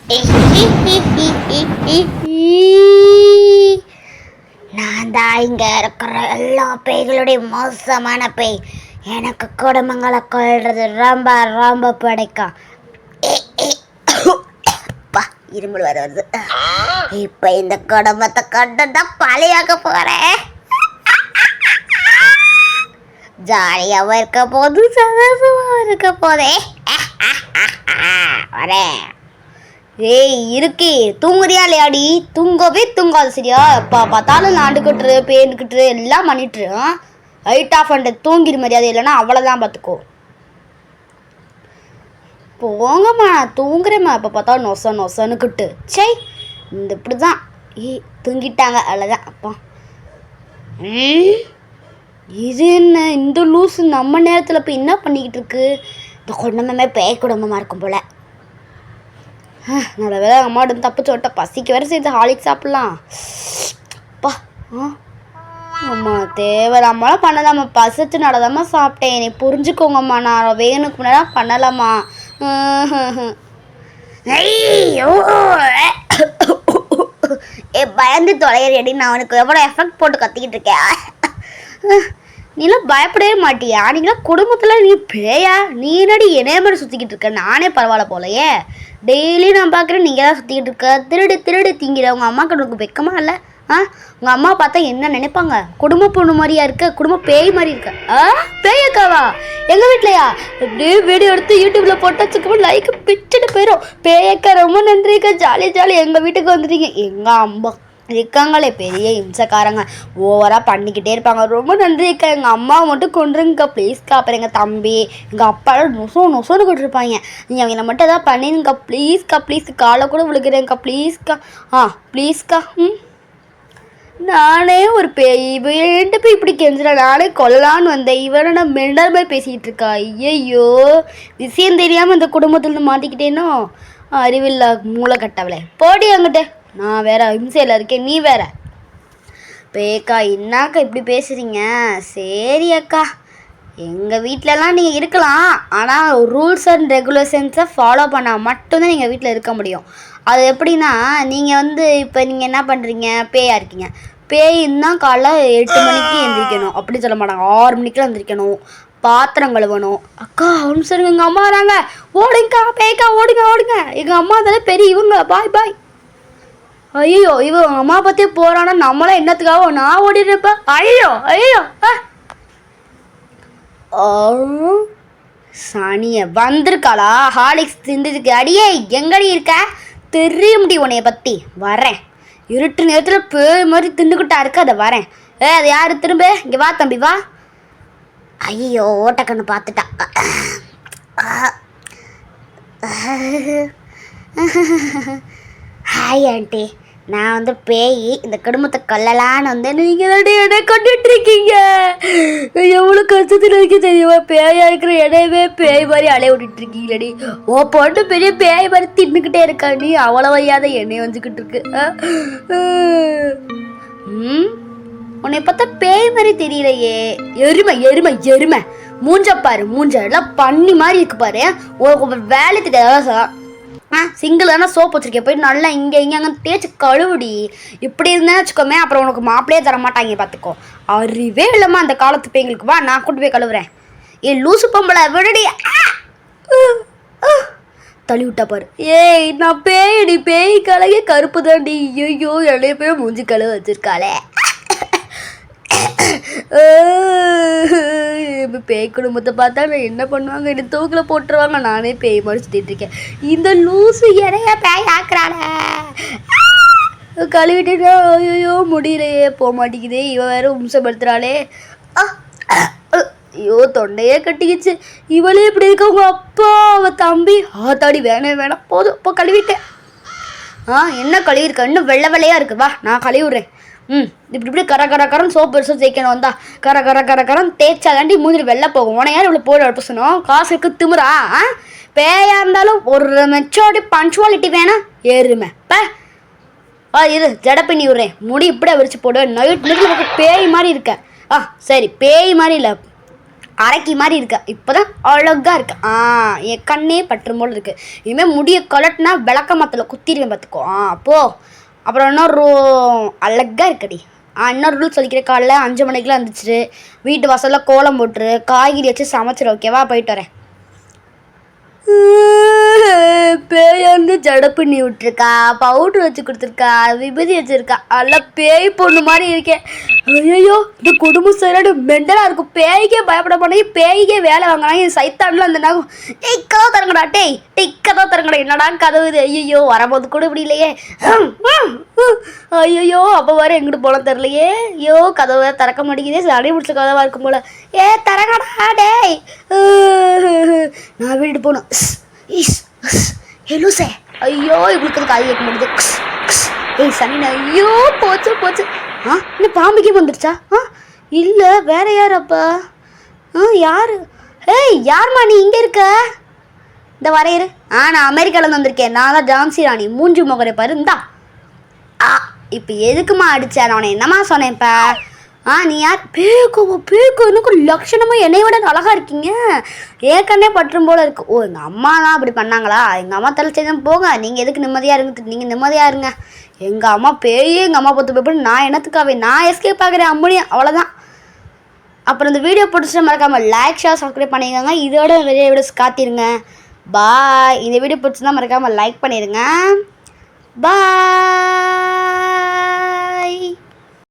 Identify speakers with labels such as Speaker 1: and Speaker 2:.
Speaker 1: நான் தான் இங்கே இருக்கிற எல்லா பேய்களுடைய மோசமான பேய். எனக்கு குடும்பங்களை கொள்றது ரொம்ப ரொம்ப பிடிக்கும். இருமல் வர வருது. இப்போ இந்த குடும்பத்தை கொண்டு தான் பழியாக்க போகிறேன். ஜாலியாகவும் இருக்க போது, சந்தோஷமாகவும் இருக்க போதே. வரேன். ஏய் இருக்கி, தூங்குறியா இல்லையாடி? தூங்கவே தூங்காது சரியா? எப்போ பார்த்தாலும் நாண்டுக்கிட்டு பேண்டுக்கிட்டு எல்லாம் பண்ணிட்டு லைட் ஆஃப் பண்ணிட்டு தூங்கிடு மரியாதை, இல்லைன்னா அவ்வளோதான் பார்த்துக்கோ. போங்கம்மா, தூங்குறேம்மா. இப்போ பார்த்தா நொசன்னுக்கிட்டு சே இந்த இப்படி தான். தூங்கிட்டாங்க அவ்வளோதான். அப்பா இது என்ன இந்த லூஸு நம்ம நேரத்தில் இப்போ என்ன பண்ணிக்கிட்டு இருக்கு? இந்த குடும்பமே பேய் குடும்பமாக இருக்கும் போல். நல்ல வேலை அம்மாட்ட தப்பு சொல்லிட்ட. பசிக்கு வேறு சேர்த்து ஹாலிக் சாப்பிட்லாம். அப்பா அம்மா தேவையில்லாமலாம் பண்ணலாமா? பசிச்சு நடதாம்மா சாப்பிட்டேன். நீ புரிஞ்சுக்கோங்கம்மா. நான் வேணுக்கு முன்னாடி பண்ணலாமா? பயந்து தொலைகிறேடி. நான் அவனுக்கு எவ்வளோ எஃபெக்ட் போட்டு கத்திக்கிட்டு இருக்கேன். நீலாம் பயப்படவே மாட்டியா? நீங்களாம் குடும்பத்தில் நீ பேயா? நீ என்னடி என்னைய மாதிரி சுற்றிக்கிட்டு இருக்க? நானே பரவாயில்ல போலையே. டெய்லி நான் பார்க்குறேன் நீங்கள் தான் சுற்றிக்கிட்டு இருக்க. திருடு திங்கிற உங்கள் அம்மாவுக்கு உனக்கு வெக்கமா இல்லை? உங்கள் அம்மா பார்த்தா என்ன நினைப்பாங்க? குடும்ப பொண்ணு மாதிரியா இருக்க? குடும்ப பேய் மாதிரி இருக்க? பேயக்காவா? எங்கள் வீட்லையா? எப்படியே வீடியோ எடுத்து யூடியூப்பில் போட்டு வச்சுக்கோ, லைக் பிச்சுட்டு போயிடும். பேயக்கா ரொம்ப நன்றிக்கா, ஜாலி எங்கள் வீட்டுக்கு வந்துட்டீங்க. எங்கள் அம்மா இருக்காங்களே பெரிய இம்சக்காரங்க, ஓவராக பண்ணிக்கிட்டே இருப்பாங்க. ரொம்ப நன்றிக்கா. எங்கள் அம்மாவை மட்டும் கொண்டுருங்கக்கா ப்ளீஸ்க்கா. அப்புறம் எங்கள் தம்பி எங்கள் அப்பாலாம் நொசோன்னு கொண்டிருப்பாங்க. நீங்கள் அவங்கள மட்டும் எதாவது பண்ணிடுங்கக்கா ப்ளீஸ்க்கா. காலை கூட விழுக்கிறேங்க்கா ப்ளீஸ்க்கா. ப்ளீஸ்க்கா. நானே ஒரு பேய், இவன்ட்டு போய் இப்படி கெஞ்சிடா? நானே கொல்லலான்னு வந்தேன். இவனை நான் மெண்டல் மாதிரி பேசிக்கிட்டு இருக்கா. ஐயோ, விஷயம் தெரியாமல் இந்த குடும்பத்துலேருந்து மாட்டிக்கிட்டேனோ? அறிவில்லா மூளை கட்டவளே, போடி அங்கிட்ட. நான் வேற இம்சையில் இருக்கேன், நீ வேற. பேக்கா என்னாக்கா இப்படி பேசுகிறீங்க? சரி அக்கா, எங்கள் வீட்டிலலாம் நீங்கள் இருக்கலாம், ஆனால் ரூல்ஸ் அண்ட் ரெகுலேஷன்ஸை ஃபாலோ பண்ணால் மட்டும்தான் நீங்கள் வீட்டில் இருக்க முடியும். அது எப்படின்னா, நீங்கள் இப்போ நீங்கள் என்ன பண்ணுறீங்க? பேயாக இருக்கீங்க. பேயின்னா காலைல 8 மணிக்கு எழுந்திரிக்கணும் அப்படி சொல்ல மாட்டாங்க. 6 மணிக்கெலாம் எழுந்திரிக்கணும், பாத்திரம் கழுவணும். அக்கா ஒன்று சொல்லுங்க, எங்கள் அம்மா வராங்க, ஓடுங்கக்கா பேய்க்கா, ஓடுங்க. எங்கள் அம்மா தானே பெரிய இவங்க, பாய். ஐயோ, இவன் அம்மா பார்த்தே போகிறான்னா நம்மளாம் என்னத்துக்காக? நான் ஓடிடுறப்ப. ஐயோ சாணிய வந்திருக்காளா? ஹாலிக்ஸ் திண்டதுக்கு. அடியே எங்கடி இருக்க? தெரிய முடியும் உன்னைய பற்றி. வரேன், இருட்டு நேரத்தில் பேய் மாதிரி திண்டுக்கிட்டா இருக்க. அதை வரேன். அது யார்? திரும்ப இங்கே வா தம்பி, வா. ஐயோ, ஓட்டக்கண்ணு பார்த்துட்டா. ஹாய் ஆண்டி, நான் பேய், இந்த குடும்பத்தை கொல்லலான்னு நீங்கள் தான் என்னை கொண்டுட்டு இருக்கீங்க. எவ்வளோ கஷ்டத்தில் இருக்கு தெரியுமா? பேயா இருக்கிற இடையவே பேய் மாதிரி அலைய விட்டுட்டு இருக்கீங்களடி. ஓ பொண்ணு பெரிய பேய் மாதிரி தின்னுக்கிட்டே இருக்கா. நீ அவ்வளோ வையாத என்னை வந்துக்கிட்டு இருக்கு. உன்னை பார்த்தா பேய் மாதிரி தெரியலையே. எருமை மூஞ்சப்பாரு, எல்லாம் பண்ணி மாதிரி இருக்கு பாரு. உனக்கு வேலை தெரியாத சிங்கிள் தானே சோப் வச்சுருக்கேன். போய் நல்லா இங்கே அங்கே தேய்ச்சி கழுவுடி. இப்படி இருந்தேன்னு வச்சுக்கோமே, அப்புறம் உனக்கு மாப்பிளையே தர மாட்டாங்க பார்த்துக்கோ. அறிவே இல்லைம்மா அந்த காலத்து பேய்களுக்கு. வா, நான் கூட்டு போய் கழுவுறேன். லூசு பொம்பளை விடுடி. தள்ளி விட்டா பாரு. ஏய் நான் பேயடி, பேய் கலையே கருப்பு தாண்டி. ஐயோ, என்னைய போய் மூஞ்சி கழுவ வச்சிருக்காளே. பேய் குடும்பத்தை பார்த்தா நான் என்ன பண்ணுவாங்க? என்ன தூக்கில் போட்டுருவாங்க. நானே பேய் மாதிரி சுற்றிட்டு இருக்கேன். இந்த லூசு இறைய பேய் ஆக்குறாள. கழுவிட்டு ஐயோ முடியலையே, போக மாட்டேங்குதே. இவன் வேற உம்சப்படுத்துறாளே. ஐயோ தொண்டையே கட்டிக்கிச்சு. இவளே இப்படி இருக்க. உங்க அப்பா அவள் தம்பி ஆத்தாடி வேணாம் போதும். இப்போ கழுவிட்டேன். என்ன கழுவிருக்க? இன்னும் வெள்ளையாக இருக்கு. வா, நான் கழுவிடுறேன். இப்படி கரன்னு சோப்பு பெருசாக தேய்க்கணும். வந்தா கரன்னு தேய்ச்சா தாண்டி மூஞ்சில் வெள்ளை போகும். உன யார் இவ்வளோ போட எடுப்பணும்? காசுக்கு திமுறா? பேயா இருந்தாலும் ஒரு மெச்சோரிட்டி பஞ்சுவாலிட்டி வேணாம். ஏறுமே இரு, ஜட பண்ணி விடுறேன். முடி இப்படியே விரிச்சு போடுவேன். நைட் பேய் மாதிரி இருக்கேன். சரி பேய் மாதிரி இல்லை, அரைக்கி மாதிரி இருக்க. இப்போதான் அழகாக இருக்கு. என் கண்ணே பற்றும் போல் இருக்குது. இனிமேல் முடிய கலட்டினா விளக்க மரத்தில் குத்திடுவேன் பார்த்துக்கோ. போ. அப்புறம் இன்னொரு அழகாக இருக்கடி. இன்னொரு ரூல் சொல்லிக்கிறேன். காலைல 5 மணிக்கெலாம் இருந்துச்சு. வீட்டு வாசலில் கோலம் போட்டுரு, காய்கறி வச்சு சமைச்சிரு. ஓகேவா? போயிட்டு வரேன். பேயந்து ஜட பண்ணி விட்டுருக்கா, பவுட்ரு வச்சு கொடுத்துருக்கா, விபூதி வச்சுருக்கா. அதெல்லாம் பேய் பொண்ணு மாதிரி இருக்கேன். ஐயோ, இந்த குடும்பம் சரியான மெண்டலாக இருக்கும். பேய்க்கே பயப்பட மாட்டேங்க, பேய்க்கே வேலை வாங்கினாங்க. என் சைத்தான்லாம் அந்த நாகும். கதவை தரங்கடா. கதவை தரங்கடா. என்னடா கதவு இது? ஐயோ, வரும்போது கூட இப்படி இல்லையே. ஐயோ, அப்போ வர எங்கிட்டு போல தெரிலையே. ஐயோ, கதவை திறக்க மாட்டேங்குதே. சளி பிடிச்ச கதவாக இருக்கும் போல. தரங்கடா டேய். நான் வீட்டு போகணும். லூசே. ஐயோ, இவளுக்கு காய் கேட்க முடியுது. சனி. ஐயோ, போச்சு. இன்னும் பாம்புக்கே வந்துடுச்சா? இல்லை, வேற யார் அப்பா? யாரு? யார்மா நீ இங்கே இருக்க? இந்த வரையரு. நான் அமெரிக்காவிலேருந்து வந்திருக்கேன். நான் தான் ஜான்சி ராணி. மூஞ்சி முகரை பாரு. இந்தா. இப்போ எதுக்குமா அடித்தேன்? நான் உன்னை என்னம்மா சொன்னேன் இப்போ? நீ யார்? பேக்கோ எனக்கு லட்சணமாக என்னை விட அழகாக இருக்கீங்க. ஏற்கனவே பற்றும் போல் இருக்குது. எங்கள் அம்மாலாம் அப்படி பண்ணாங்களா? எங்கள் அம்மா தலை செய்தான் போங்க. நீங்கள் எதுக்கு நிம்மதியாக இருங்க? நீங்கள் நிம்மதியாக இருங்க. எங்கள் அம்மா எங்கள் அம்மா பார்த்து போய் நான் என்னத்துக்காவே நான் எஸ்கேப் ஆகிறேன். அம்மனியும் அவ்வளோதான். அப்புறம் இந்த வீடியோ பிடிச்சிட்டு மறக்காமல் லைக், ஷேர், சப்ஸ்கிரைப் பண்ணிக்கோங்க. இதோட வெளியே வீடியோஸ் காத்திருங்க. பாய். இந்த வீடியோ பிடிச்சிருந்தா மறக்காமல் லைக் பண்ணிடுங்க. பாய்.